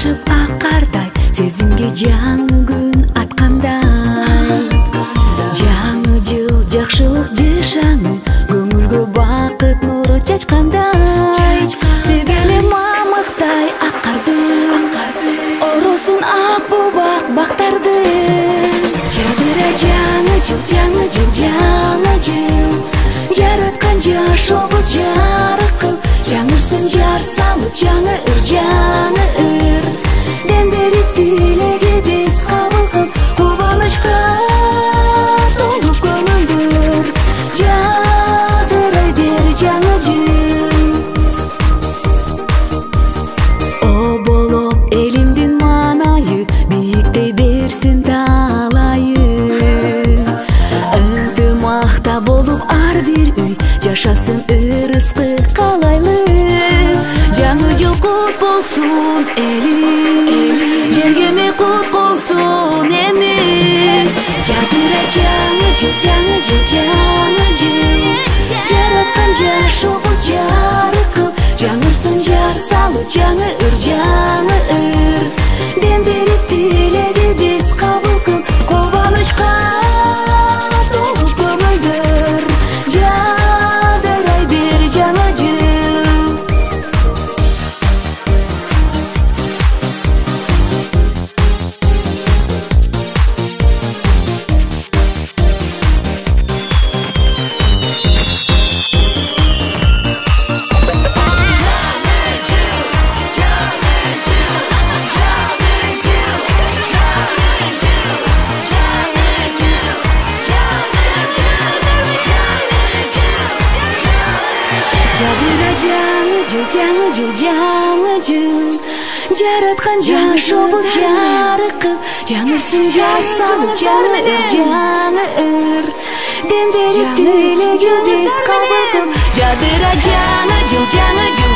ашып акардай, сезимге жаңы күн аткандай. Жаңы жыл жакшылык жашаны, көңүлгө бакыт нуру чачкандай. Себеле мамыктай аккардын, оросун ак бубак бактарды. Жадыра жаңы жыл, жаңы жыл, жаңы жыл, жараткан жашообуз жарык кылып, жаңырсын жар салып, жаңы ыр дем берип тилеги биз кабыл кылып, кубанычка толуп көңүлдөр жадырай бер жаңы жыл. О болоп элимдин маанайы, бийиктей берсин таалайы. Ынтымакта болуп ар бир үй, жашасын ырыскы калайлы. Жаңы жыл кут болсун элим, жергеме кут колсун эми. Жадыра жаңы жыл, жаңы жыл, жаңы жыл, жараткан жашообуз жарык кылып, жаңырсын жар салып, жаңы ыр дем берип тилеги биз кабыл кылып, кубанычка толуп көңүлдөр жадырай бер жаңы жыл. Жадыра жаңы жыл, жаңы жыл, жаңы жыл, жараткан жашообуз жарык кылып, жаңырсын жар салып, жаңы ыр дем берип тилеги биз кабыл кылып. Жадыра жаңы жыл, жаңы жыл,